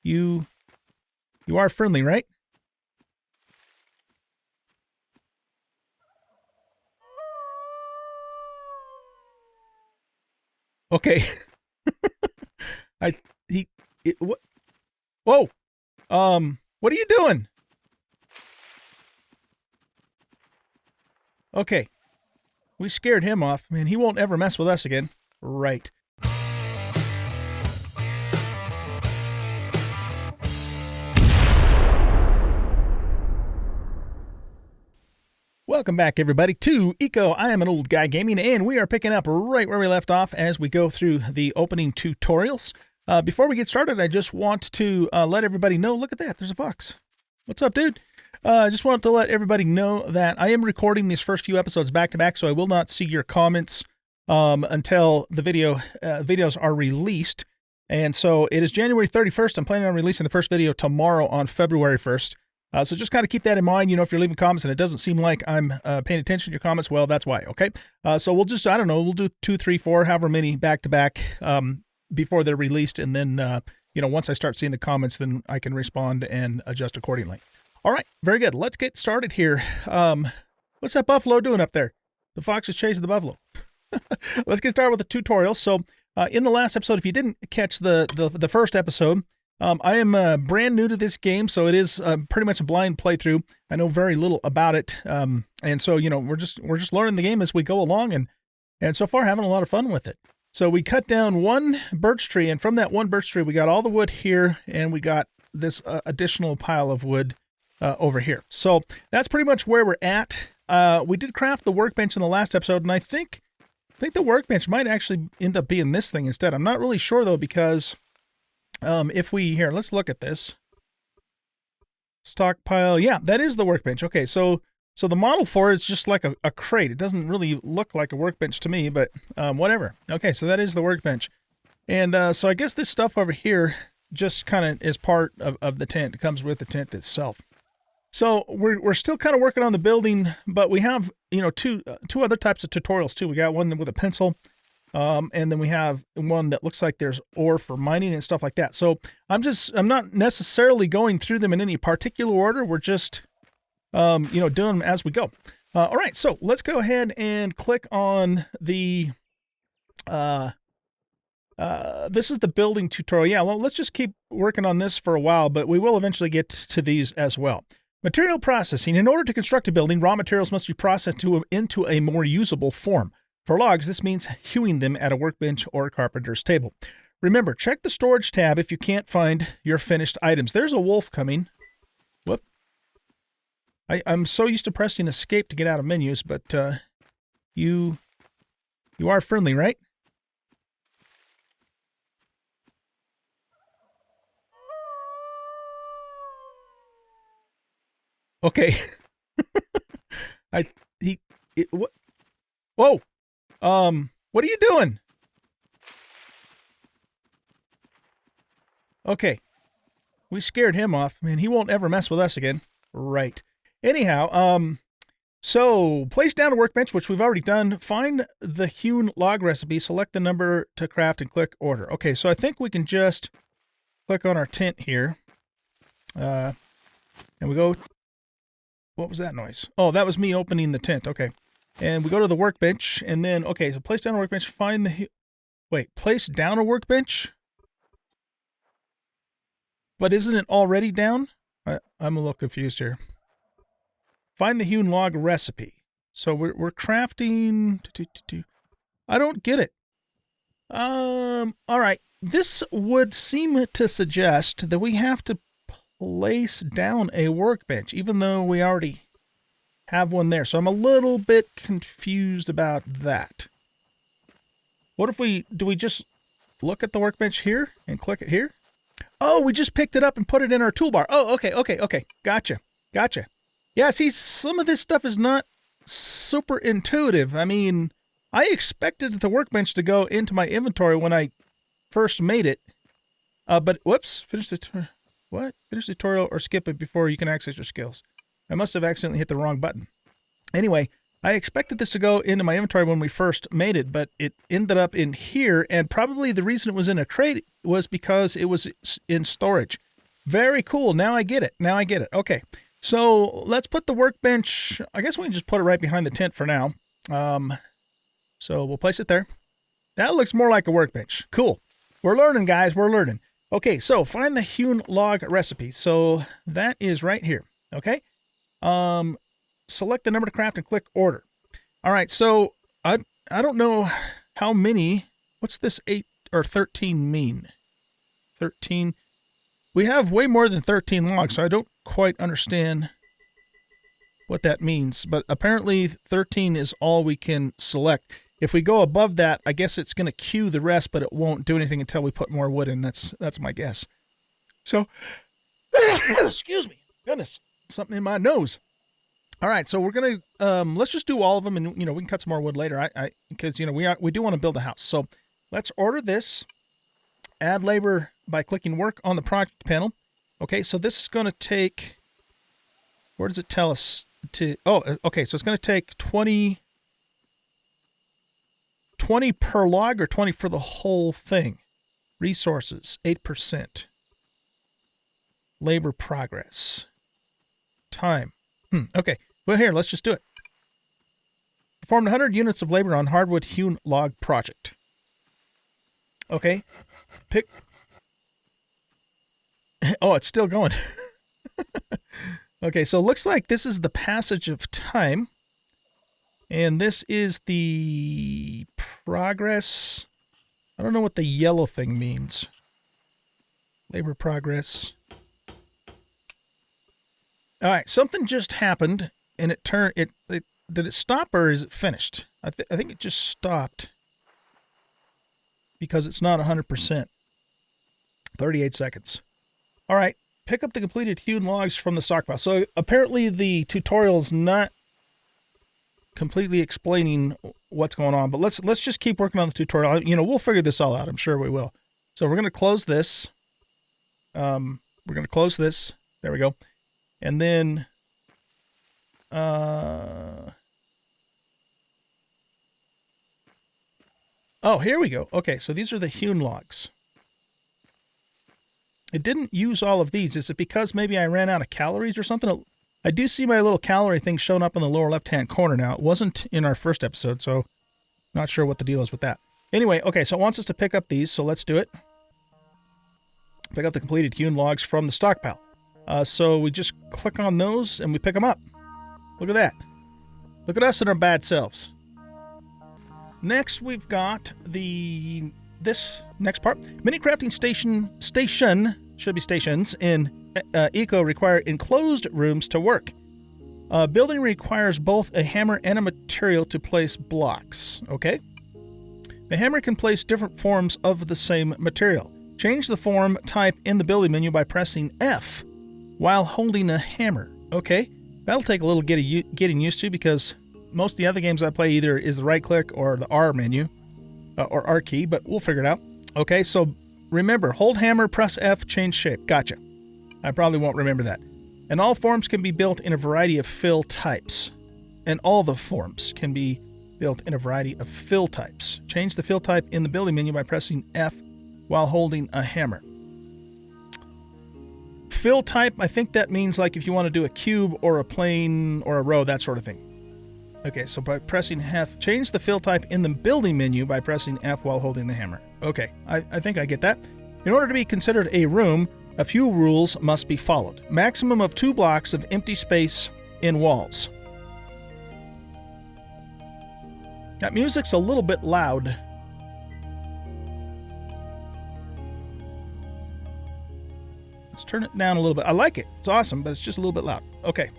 You are friendly, right? Okay. I he it, what? Whoa. What are you doing? Okay. We scared him off. Man, he won't ever mess with us again. Right. Welcome back, everybody, to Eco. I am an old guy gaming, and we are picking up right where we left off as we go through the opening tutorials. Before we get started, I just want to let everybody know, look at that, there's a fox. What's up, dude? I just want to let everybody know that I am recording these first few episodes back to back, so I will not see your comments until the videos are released. And so it is January 31st. I'm planning on releasing the first video tomorrow on February 1st. So just kind of keep that in mind. You know, if you're leaving comments and it doesn't seem like I'm paying attention to your comments, well, that's why, okay? So we'll just, I don't know, we'll do 2, 3, 4, however many back to back before they're released. And then, you know, once I start seeing the comments, then I can respond and adjust accordingly. All right, very good. Let's get started here. What's that buffalo doing up there? The fox is chasing the buffalo. Let's get started with the tutorial. So in the last episode, if you didn't catch the first episode, I am brand new to this game, so it is pretty much a blind playthrough. I know very little about it, and so, you know, we're just learning the game as we go along, and so far having a lot of fun with it. So we cut down one birch tree, and from that one birch tree, we got all the wood here, and we got this additional pile of wood over here. So that's pretty much where we're at. We did craft the workbench in the last episode, and I think the workbench might actually end up being this thing instead. I'm not really sure though, because if we, here, let's look at this. Stockpile, yeah, that is the workbench. Okay, so the model for it is just like a crate. It doesn't really look like a workbench to me, but whatever. Okay, so that is the workbench. And so I guess this stuff over here just kind of is part of the tent. It comes with the tent itself. So we're still kind of working on the building, but we have, you know, two other types of tutorials too. We got one with a pencil, and then we have one that looks like there's ore for mining and stuff like that. So I'm not necessarily going through them in any particular order. We're just, you know, doing them as we go. All right, so let's go ahead and click on the, this is the building tutorial. Yeah, well, let's just keep working on this for a while, but we will eventually get to these as well. Material processing. In order to construct a building, raw materials must be processed into a more usable form. For logs, this means hewing them at a workbench or carpenter's table. Remember, check the storage tab if you can't find your finished items. There's a wolf coming. Whoop. I'm so used to pressing escape to get out of menus, but you are friendly, right? Okay. What? Whoa. What are you doing? Okay. We scared him off. Man, he won't ever mess with us again. Right. Anyhow, so place down a workbench, which we've already done. Find the hewn log recipe, select the number to craft, and click order. Okay, so I think we can just click on our tent here. And we go... What was that noise? Oh, that was me opening the tent. Okay. And we go to the workbench, and then, okay, so place down a workbench, find the... Wait, place down a workbench? But isn't it already down? I'm a little confused here. Find the hewn log recipe. So we're crafting... I don't get it. All right. This would seem to suggest that we have to place down a workbench, even though we already have one there. So I'm a little bit confused about that. What if do we just look at the workbench here and click it here? Oh, we just picked it up and put it in our toolbar. Oh, okay. Gotcha. Yeah, see, some of this stuff is not super intuitive. I mean, I expected the workbench to go into my inventory when I first made it. But, whoops, finish the... What? Finish the tutorial or skip it before you can access your skills. I must have accidentally hit the wrong button. Anyway, I expected this to go into my inventory when we first made it, but it ended up in here, and probably the reason it was in a crate was because it was in storage. Very cool. Now I get it. Now I get it. Okay. So let's put the workbench. I guess we can just put it right behind the tent for now. So we'll place it there. That looks more like a workbench. Cool. We're learning, guys. We're learning. Okay, so find the hewn log recipe. So that is right here. Okay. Select the number to craft and click order. All right. So I don't know how many. What's this 8 or 13 mean? 13. We have way more than 13 logs, so I don't quite understand what that means. But apparently 13 is all we can select. If we go above that, I guess it's going to queue the rest, but it won't do anything until we put more wood in. That's my guess. So, excuse me. Goodness, something in my nose. All right, so we're going to, let's just do all of them, and, we can cut some more wood later, because, we do want to build a house. So let's order this. Add labor by clicking work on the project panel. Okay, so this is going to take, where does it tell us to, okay, so it's going to take 20 per log or 20 for the whole thing. Resources, 8%. Labor progress. Time. Okay, well here, let's just do it. Performed 100 units of labor on hardwood hewn log project. Okay, pick. Oh, it's still going. Okay, so it looks like this is the passage of time. And this is the progress. I don't know what the yellow thing means. Labor progress. All right, something just happened, and it turned. Did it stop or is it finished? I think it just stopped because it's not 100%. 38 seconds. All right, pick up the completed hewn logs from the stockpile. So apparently the tutorial's not completely explaining what's going on, but let's just keep working on the tutorial. We'll figure this all out. I'm sure we will. So we're going to close this. We're going to close this. There we go. And then oh, here we go. Okay, so these are the hewn logs. It didn't use all of these. Is it because maybe I ran out of calories or something? I do see my little calorie thing showing up in the lower left-hand corner now. It wasn't in our first episode, so not sure what the deal is with that. Anyway, okay, so it wants us to pick up these, so let's do it. Pick up the completed hewn logs from the stockpile. So we just click on those and we pick them up. Look at that. Look at us and our bad selves. Next, we've got this next part. Many crafting station should be stations in Eco require enclosed rooms to work. Building requires both a hammer and a material to place blocks. Okay. The hammer can place different forms of the same material. Change the form type in the building menu by pressing F while holding a hammer. Okay. That'll take a little getting used to because most of the other games I play either is the right click or the R menu or R key, but we'll figure it out. Okay, so remember, hold hammer, press F, change shape. Gotcha. I probably won't remember that. And all forms can be built in a variety of fill types. And all the forms can be built in a variety of fill types. Change the fill type in the building menu by pressing F while holding a hammer. Fill type, I think that means like if you want to do a cube or a plane or a row, that sort of thing. Okay, so by pressing F, change the fill type in the building menu by pressing F while holding the hammer. Okay, I think I get that. In order to be considered a room, a few rules must be followed. Maximum of 2 blocks of empty space in walls. That music's a little bit loud. Let's turn it down a little bit. I like it. It's awesome, but it's just a little bit loud. Okay.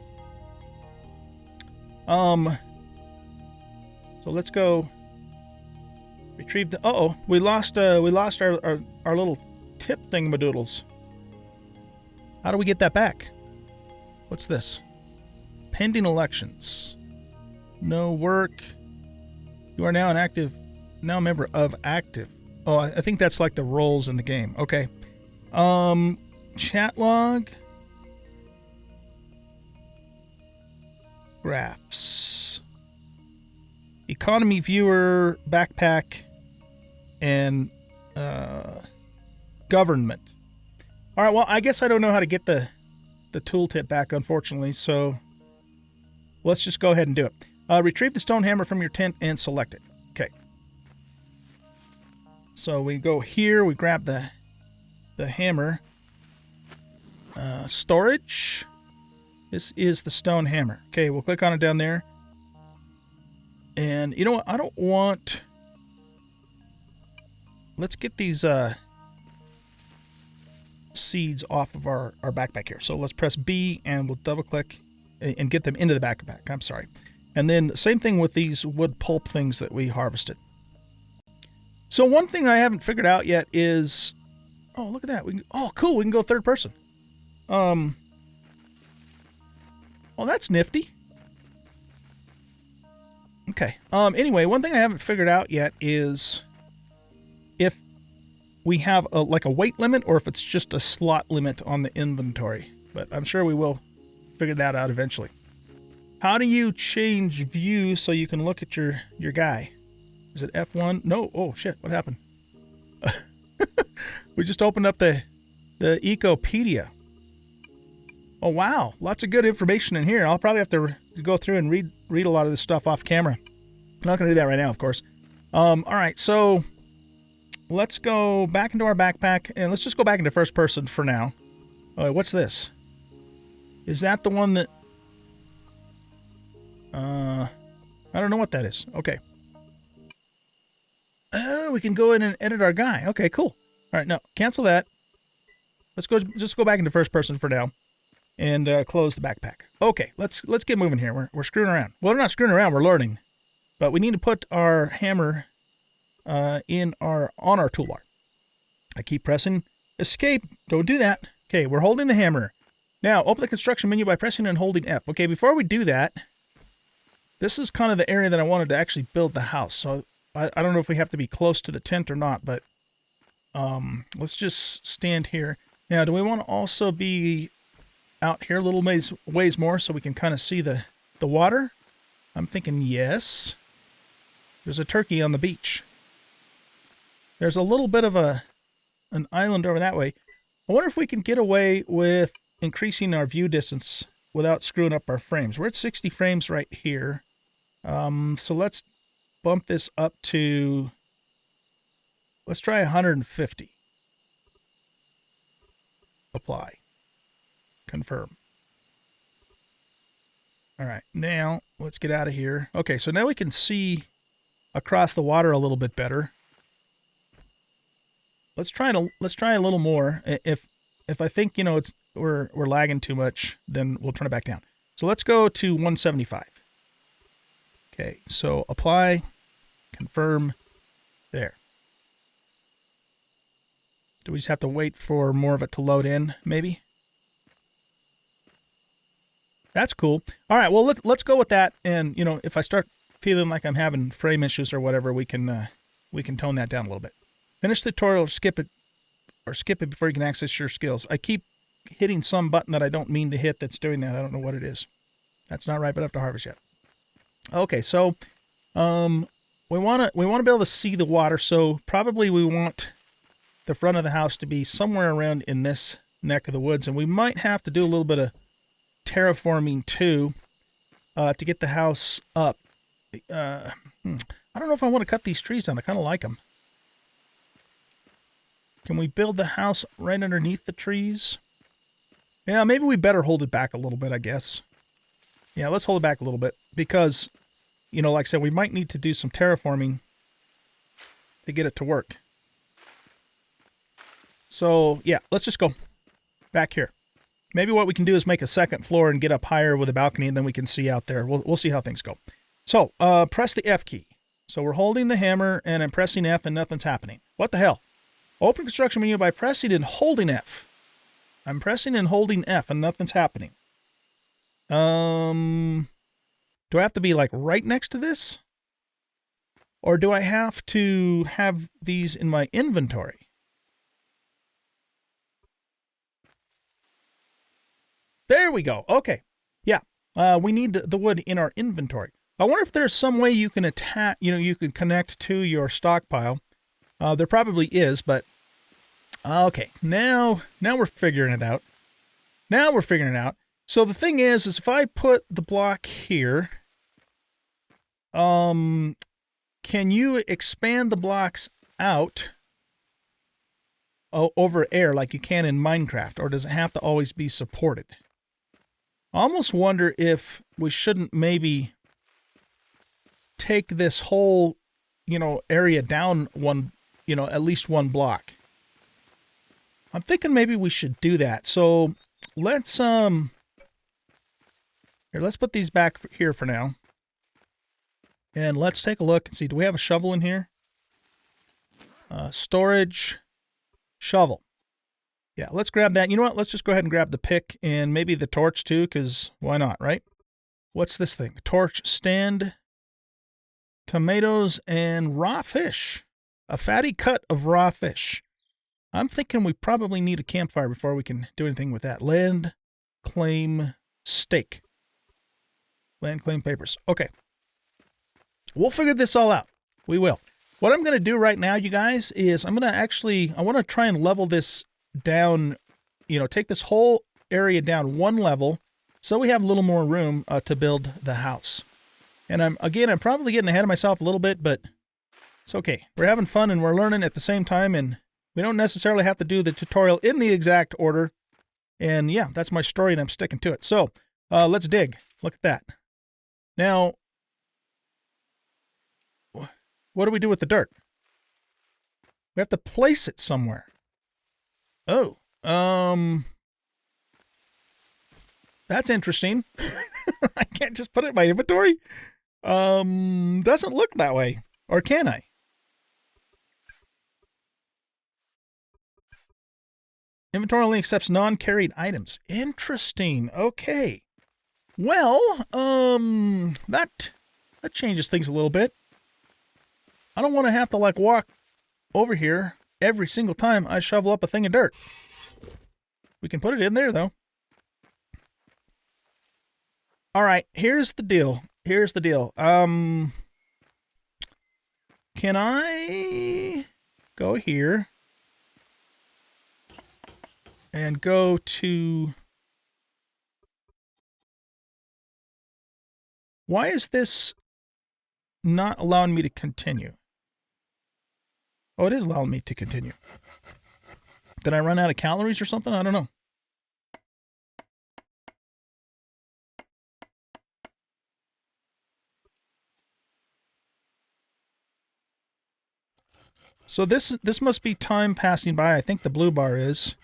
So let's go retrieve the. We lost our little tip thingamadoodles. How do we get that back? What's this? Pending elections. No work. You are now a member of active. Oh, I think that's like the roles in the game. Okay. Chat log. Graphs. Economy viewer, backpack, and government. All right, well, I guess I don't know how to get the tooltip back, unfortunately, so let's just go ahead and do it. Retrieve the stone hammer from your tent and select it. Okay. So we go here, we grab the hammer. Storage. This is the stone hammer. Okay, we'll click on it down there. And you know what? I don't want... Let's get these seeds off of our backpack here. So let's press B and we'll double click and get them into the backpack. I'm sorry. And then same thing with these wood pulp things that we harvested. So one thing I haven't figured out yet is... Oh, look at that. Oh, cool. We can go third person. Well, that's nifty. Okay. Anyway, one thing I haven't figured out yet is if we have like a weight limit or if it's just a slot limit on the inventory. But I'm sure we will figure that out eventually. How do you change view so you can look at your guy? Is it F1? No. Oh, shit. What happened? We just opened up the Ecopedia. Oh, wow. Lots of good information in here. I'll probably have to go through and read a lot of this stuff off camera. I'm not going to do that right now, of course. All right, so let's go back into our backpack, and let's just go back into first person for now. Oh, what's this? Is that the one that... I don't know what that is. Okay. Oh, we can go in and edit our guy. Okay, cool. All right, no, cancel that. Let's just go back into first person for now. And close the backpack. Okay, let's get moving here. We're screwing around. Well, we're not screwing around. We're learning, but we need to put our hammer on our toolbar. I keep pressing escape. Don't do that. Okay, we're holding the hammer. Now open the construction menu by pressing and holding F. Okay, before we do that, this is kind of the area that I wanted to actually build the house. So I don't know if we have to be close to the tent or not, but let's just stand here. Now, do we want to also be out here a little ways more so we can kind of see the water? I'm thinking yes. There's a turkey on the beach. There's a little bit of an island over that way. I wonder if we can get away with increasing our view distance without screwing up our frames. We're at 60 frames right here. So let's bump this up to... Let's try 150. Apply. Confirm. All right, now let's get out of here. Okay, so now we can see across the water a little bit better. Let's try a little more. If I think, you know, we're lagging too much, then we'll turn it back down. So let's go to 175. Okay, so apply, confirm, there. Do we just have to wait for more of it to load in, maybe? That's cool. All right, well, let's go with that. And, you know, if I start feeling like I'm having frame issues or whatever, we can tone that down a little bit. Finish the tutorial or skip it before you can access your skills. I keep hitting some button that I don't mean to hit that's doing that. I don't know what it is. That's not ripe enough to harvest yet. Okay, so we want to be able to see the water, so probably we want the front of the house to be somewhere around in this neck of the woods, and we might have to do a little bit of terraforming too to get the house up. I don't know if I want to cut these trees down. I kind of like them. Can we build the house right underneath the trees? Yeah, maybe we better hold it back a little bit, I guess. Yeah, let's hold it back a little bit because, you know, like I said, we might need to do some terraforming to get it to work. So, yeah, let's just go back here. Maybe what we can do is make a second floor and get up higher with a balcony, and then we can see out there. We'll see how things go. So, press the F key. So we're holding the hammer, and I'm pressing F, and nothing's happening. What the hell? Open construction menu by pressing and holding F. I'm pressing and holding F, and nothing's happening. Do I have to be, like, right next to this? Or do I have to have these in my inventory? There we go. Okay. Yeah. We need the wood in our inventory. I wonder if there's some way you can attach, you can connect to your stockpile. There probably is, but Okay, now we're figuring it out. Now we're figuring it out. So the thing is if I put the block here, can you expand the blocks out over air like you can in Minecraft, or does it have to always be supported? I almost wonder if we shouldn't maybe take this whole, area down one, at least one block. I'm thinking maybe we should do that. So let's here, let's put these back here for now. And let's take a look and see, do we have a shovel in here? Storage, shovel. Yeah, let's grab that. You know what? Let's just go ahead and grab the pick and maybe the torch too, because why not, right? What's this thing? Torch stand, tomatoes, and raw fish. A fatty cut of raw fish. I'm thinking we probably need a campfire before we can do anything with that. Land claim stake. Land claim papers. Okay. We'll figure this all out. We will. What I'm going to do right now, you guys, is I'm going to I want to try and level this down, take this whole area down one level so we have a little more room to build the house. And I'm probably getting ahead of myself a little bit, but it's okay. We're having fun and we're learning at the same time, and we don't necessarily have to do the tutorial in the exact order. And yeah, that's my story and I'm sticking to it. So let's dig. Look at that. Now, what do we do with the dirt? We have to place it somewhere. Oh, that's interesting. I can't just put it in my inventory. Doesn't look that way. Or can I? Inventory only accepts non-carried items. Interesting. Okay. Well, that changes things a little bit. I don't want to have to walk over here every single time I shovel up a thing of dirt. We can put it in there though. All right, here's the deal. Can I go here and go to... Why is this not allowing me to continue? Oh, it is allowing me to continue. Did I run out of calories or something? I don't know. So this must be time passing by. I think the blue bar is.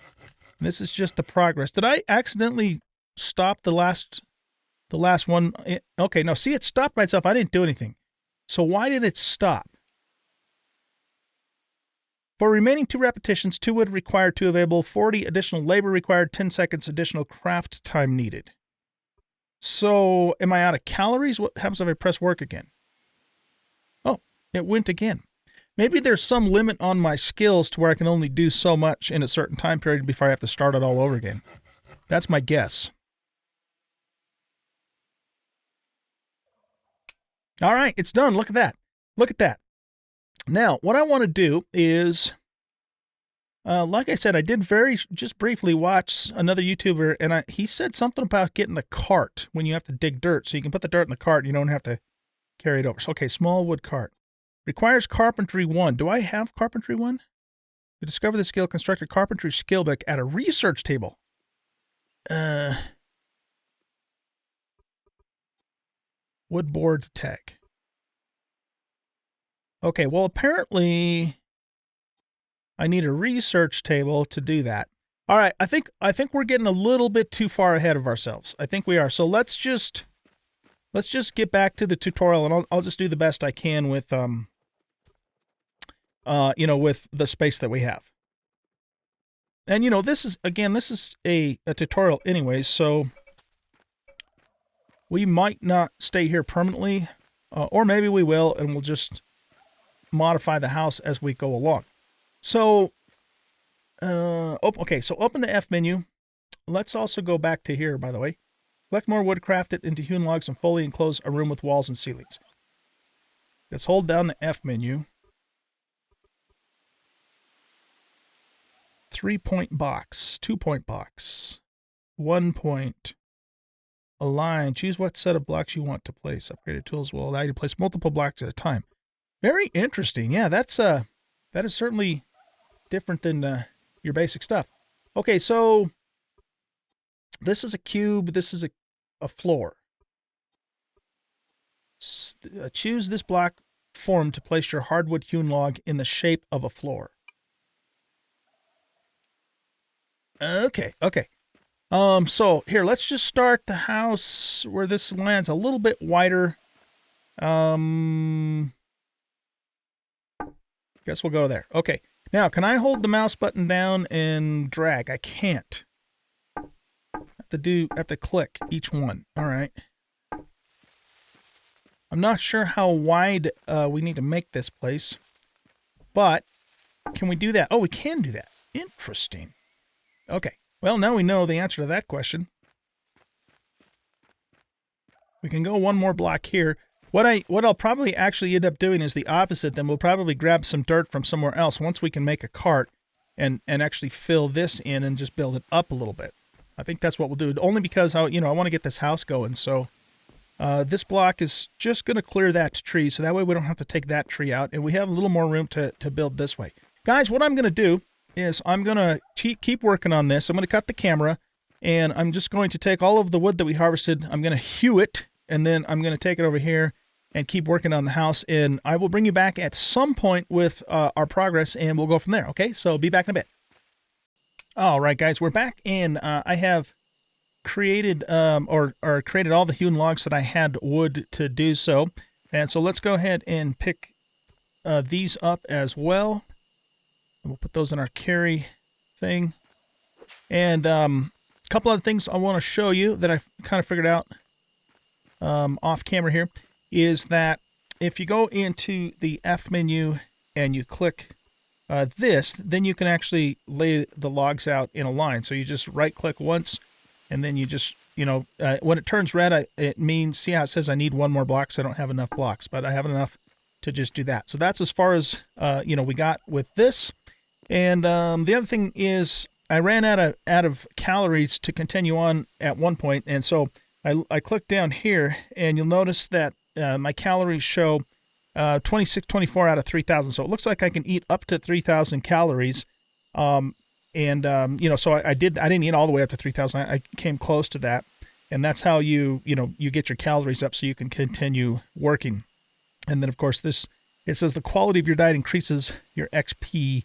This is just the progress. Did I accidentally stop the last one? Okay, no, see, it stopped by itself. I didn't do anything. So why did it stop? For remaining 2 repetitions, 2 wood required, 2 available, 40 additional labor required, 10 seconds additional craft time needed. So am I out of calories? What happens if I press work again? Oh, it went again. Maybe there's some limit on my skills to where I can only do so much in a certain time period before I have to start it all over again. That's my guess. All right, it's done. Look at that. Look at that. Now, what I want to do is, like I said, I did just briefly watch another YouTuber, and he said something about getting a cart when you have to dig dirt. So you can put the dirt in the cart and you don't have to carry it over. So, okay, small wood cart. Requires carpentry 1. Do I have carpentry 1? To discover the skill, construct a carpentry skill book at a research table. Wood board tag. Okay, well, apparently I need a research table to do that. All right, I think we're getting a little bit too far ahead of ourselves. I think we are. So let's just get back to the tutorial, and I'll just do the best I can with with the space that we have. And this is a tutorial anyways, so we might not stay here permanently, or maybe we will, and we'll just modify the house as we go along. So, okay, so open the F menu. Let's also go back to here, by the way. Collect more wood, craft it into hewn logs, and fully enclose a room with walls and ceilings. Let's hold down the F menu. 3-point box, 2-point box, 1 point, a line. Choose what set of blocks you want to place. Upgraded tools will allow you to place multiple blocks at a time. Very interesting. Yeah, that is certainly different than your basic stuff. Okay, so this is a cube. This is a floor. Choose this block form to place your hardwood hewn log in the shape of a floor. Okay. So here, let's just start the house where this lands a little bit wider. Guess we'll go there. Okay. Now, can I hold the mouse button down and drag? I can't. I have to click each one. All right. I'm not sure how wide we need to make this place, but can we do that? Oh, we can do that. Interesting. Okay. Well, now we know the answer to that question. We can go one more block here. What I'll probably actually end up doing is the opposite. Then we'll probably grab some dirt from somewhere else once we can make a cart and actually fill this in and just build it up a little bit. I think that's what we'll do. Only because I want to get this house going. So this block is just going to clear that tree, so that way we don't have to take that tree out, and we have a little more room to build this way. Guys, what I'm going to do is I'm going to keep working on this. I'm going to cut the camera, and I'm just going to take all of the wood that we harvested. I'm going to hew it, and then I'm going to take it over here and keep working on the house, and I will bring you back at some point with our progress, and we'll go from there, okay? So be back in a bit. All right, guys, we're back, and I have created or created all the hewn logs that I had wood to do so. And so let's go ahead and pick these up as well. And we'll put those in our carry thing. And a couple other things I want to show you that I kind of figured out off camera here is that if you go into the F menu and you click this, then you can actually lay the logs out in a line. So you just right click once, and then you just, when it turns red, it means, see how it says I need one more block, so I don't have enough blocks, but I have enough to just do that. So that's as far as, we got with this. And the other thing is I ran out of calories to continue on at one point, and so I clicked down here, and you'll notice that my calories show 24 out of 3,000. So it looks like I can eat up to 3,000 calories. So I didn't eat all the way up to 3,000. I came close to that. And that's how you get your calories up so you can continue working. And then, of course, it says the quality of your diet increases your XP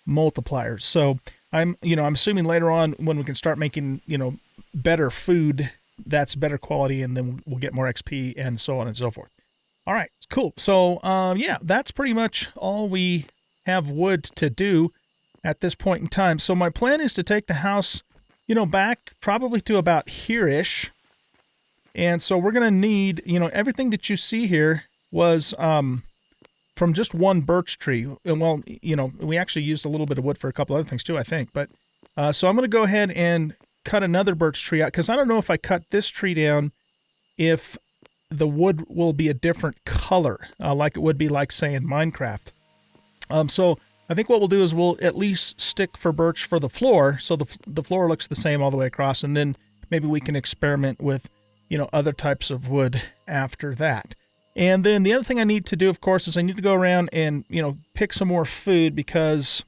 multipliers. So I'm assuming later on when we can start making, better food, that's better quality, and then we'll get more XP and so on and so forth. All right, cool. So, that's pretty much all we have wood to do at this point in time. So my plan is to take the house, back probably to about here-ish. And so we're going to need, everything that you see here was from just one birch tree. And well, we actually used a little bit of wood for a couple other things too, I think. But so I'm going to go ahead and cut another birch tree out, because I don't know if I cut this tree down, if the wood will be a different color, like it would be like, say, in Minecraft. So I think what we'll do is we'll at least stick for birch for the floor, so the floor looks the same all the way across, and then maybe we can experiment with, other types of wood after that. And then the other thing I need to do, of course, is I need to go around and, pick some more food, because,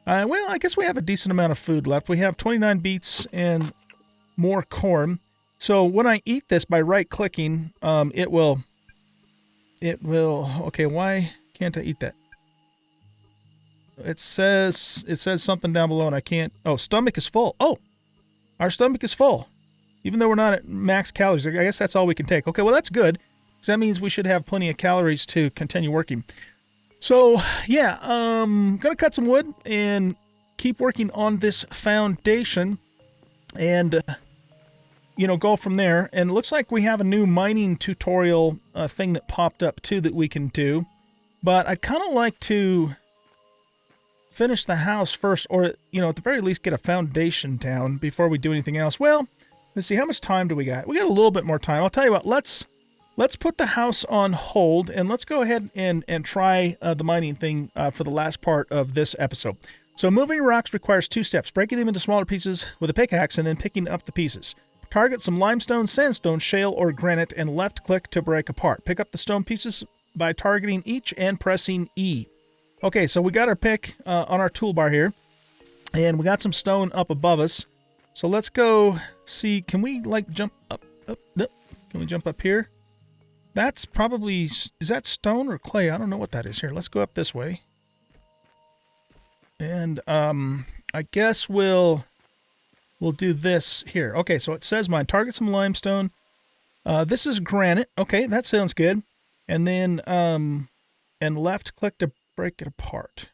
I guess we have a decent amount of food left. We have 29 beets and more corn. So when I eat this by right-clicking, it will, okay, why can't I eat that? It says something down below and I can't, stomach is full. Oh, our stomach is full. Even though we're not at max calories, I guess that's all we can take. Okay, well that's good, because that means we should have plenty of calories to continue working. So, yeah, gonna cut some wood and keep working on this foundation and, go from there. And it looks like we have a new mining tutorial thing that popped up too that we can do. But I'd kind of like to finish the house first, or, at the very least get a foundation down before we do anything else. Well, let's see, how much time do we got? We got a little bit more time. I'll tell you what, let's put the house on hold, and let's go ahead and try the mining thing for the last part of this episode. So moving rocks requires 2 steps, breaking them into smaller pieces with a pickaxe and then picking up the pieces. Target some limestone, sandstone, shale, or granite and left-click to break apart. Pick up the stone pieces by targeting each and pressing E. Okay, so we got our pick on our toolbar here, and we got some stone up above us. So let's go see, can we like jump up? Can we jump up here? That's probably, is that stone or clay? I don't know what that is here. Let's go up this way. And I guess we'll do this here. Okay, so it says mine. Target some limestone. This is granite. Okay, that sounds good. And then and left click to break it apart.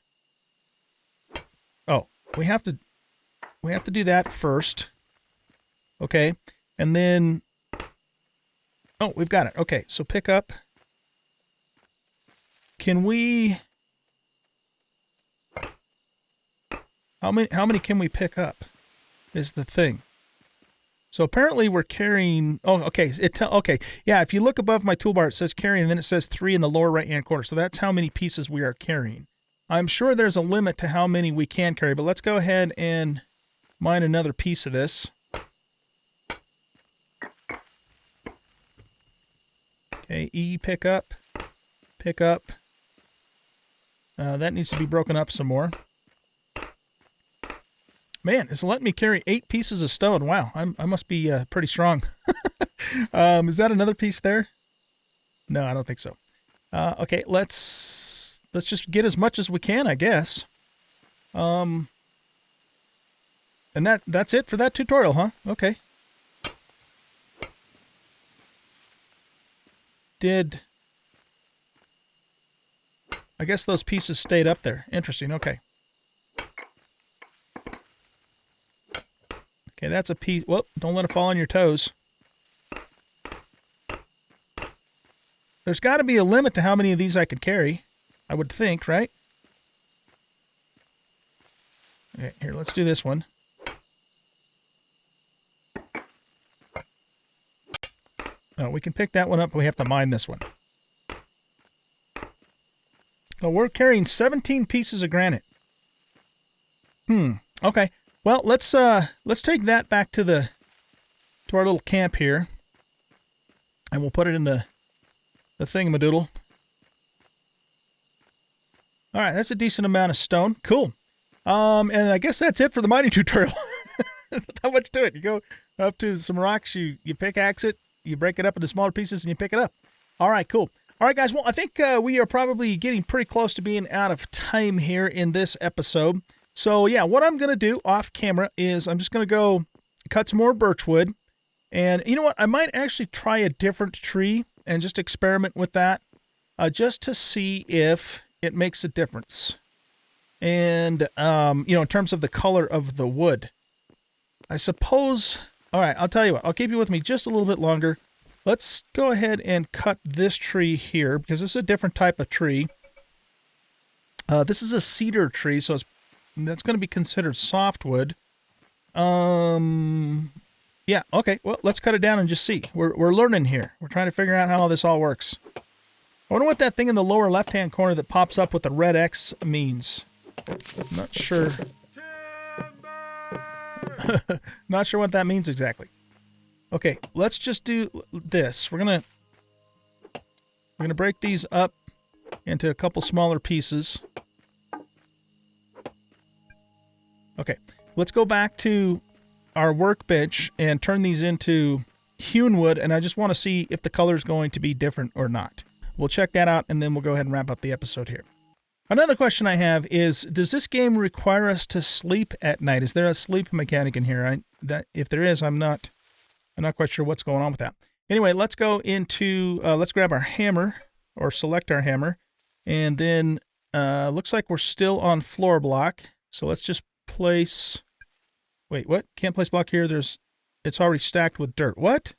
Oh, we have to do that first. Okay, and then oh, we've got it. Okay, so pick up. Can we? How many can we pick up? Is the thing. So apparently we're carrying. Oh, okay. Okay. Yeah. If you look above my toolbar, it says carry, and then it says 3 in the lower right-hand corner. So that's how many pieces we are carrying. I'm sure there's a limit to how many we can carry, but let's go ahead and mine another piece of this. Okay. E, pick up. Pick up. That needs to be broken up some more. Man, it's letting me carry 8 pieces of stone. Wow, I must be pretty strong. Is that another piece there? No, I don't think so. Okay, let's just get as much as we can, I guess. And that's it for that tutorial, huh? Okay. I guess those pieces stayed up there. Interesting. Okay. Okay, that's a piece. Whoop, don't let it fall on your toes. There's got to be a limit to how many of these I could carry. I would think, right? Okay, here, let's do this one. Oh, we can pick that one up, but we have to mine this one. So we're carrying 17 pieces of granite. Okay. Well, let's take that back to our little camp here, and we'll put it in the thingamadoodle. All right, that's a decent amount of stone. Cool. And I guess that's it for the mining tutorial. Not much to it. You go up to some rocks, you pickaxe it, you break it up into smaller pieces, and you pick it up. All right, cool. All right, guys. Well, I think we are probably getting pretty close to being out of time here in this episode. So, yeah, what I'm going to do off camera is I'm just going to go cut some more birch wood. And you know what? I might actually try a different tree and just experiment with that just to see if it makes a difference. And, in terms of the color of the wood. I suppose... All right, I'll tell you what. I'll keep you with me just a little bit longer. Let's go ahead and cut this tree here because this is a different type of tree. This is a cedar tree, so that's going to be considered softwood. Yeah, okay. Well, let's cut it down and just see. We're learning here. We're trying to figure out how all this all works. I wonder what that thing in the lower left-hand corner that pops up with the red X means. I'm not sure. Not sure what that means exactly. Okay, let's just do this. We're gonna break these up into a couple smaller pieces. Okay, let's go back to our workbench and turn these into hewn wood, and I just want to see if the color is going to be different or not. We'll check that out, and then we'll go ahead and wrap up the episode here. Another question I have is, does this game require us to sleep at night? Is there a sleep mechanic in here? If there is, I'm not quite sure what's going on with that. Anyway, let's go into, let's grab our hammer, or select our hammer, and then looks like we're still on floor block, so let's just place, wait, what? Can't place block here, it's already stacked with dirt. What?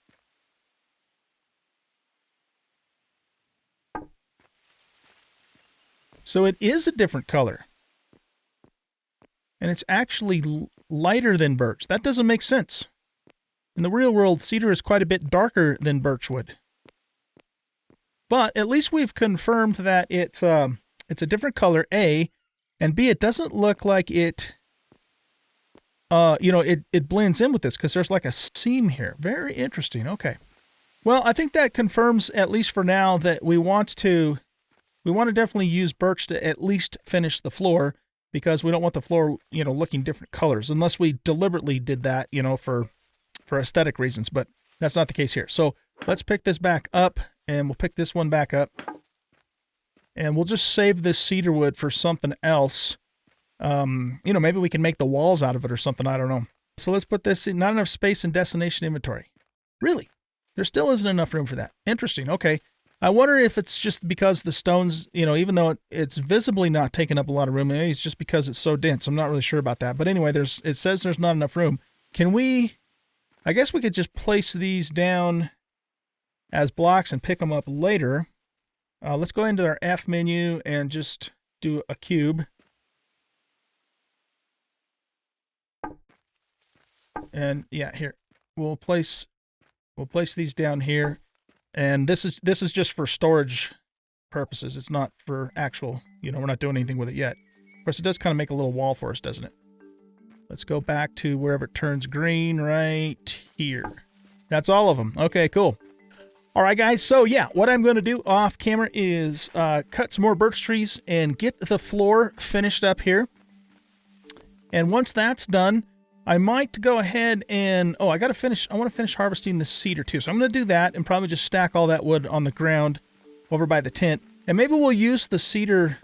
So it is a different color. And it's actually lighter than birch. That doesn't make sense. In the real world, cedar is quite a bit darker than birchwood. But at least we've confirmed that it's a different color, A, And B, it doesn't look like it, it blends in with this because there's like a seam here. Very interesting. Okay. Well, I think that confirms, at least for now, that we want to definitely use birch to at least finish the floor, because we don't want the floor, looking different colors, unless we deliberately did that, for aesthetic reasons, but that's not the case here. So let's pick this back up, and we'll pick this one back up, and we'll just save this cedar wood for something else. Maybe we can make the walls out of it or something. I don't know. So let's put this in. Not enough space in destination inventory. Really? There still isn't enough room for that. Interesting. Okay. I wonder if it's just because the stones, even though it's visibly not taking up a lot of room, maybe it's just because it's so dense. I'm not really sure about that. But anyway, it says there's not enough room. I guess we could just place these down as blocks and pick them up later. Let's go into our F menu and just do a cube. And yeah, here, we'll place these down here. And this is just for storage purposes. It's not for actual, we're not doing anything with it yet. Of course, it does kind of make a little wall for us, doesn't it? Let's go back to wherever it turns green right here. That's all of them. Okay, cool. All right, guys. So yeah, what I'm going to do off camera is cut some more birch trees and get the floor finished up here. And once that's done, I might go ahead and, I want to finish harvesting the cedar too. So I'm going to do that and probably just stack all that wood on the ground over by the tent. And maybe we'll use the cedar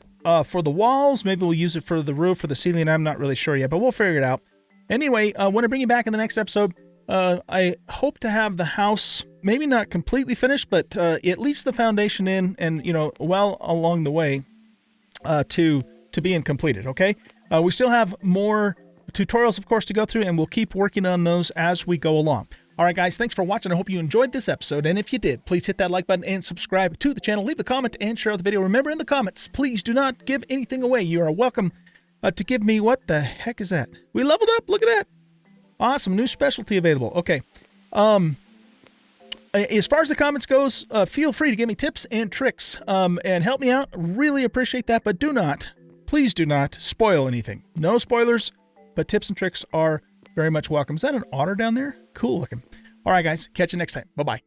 for the walls. Maybe we'll use it for the roof, for the ceiling. I'm not really sure yet, but we'll figure it out. Anyway, when I bring you back in the next episode, I hope to have the house maybe not completely finished, but at least the foundation in and, well along the way to being completed, okay? We still have more tutorials, of course, to go through, and we'll keep working on those as we go along. All right, guys, thanks for watching. I hope you enjoyed this episode, and if you did, please hit that like button and subscribe to the channel. Leave a comment and share the video. Remember, in the comments, please do not give anything away. You are welcome to give me, what the heck is that? We leveled up. Look at that. Awesome. New specialty available. Okay. As far as the comments goes, feel free to give me tips and tricks and help me out. Really appreciate that, but please do not spoil anything. No spoilers. But tips and tricks are very much welcome. Is that an otter down there? Cool looking. All right, guys. Catch you next time. Bye-bye.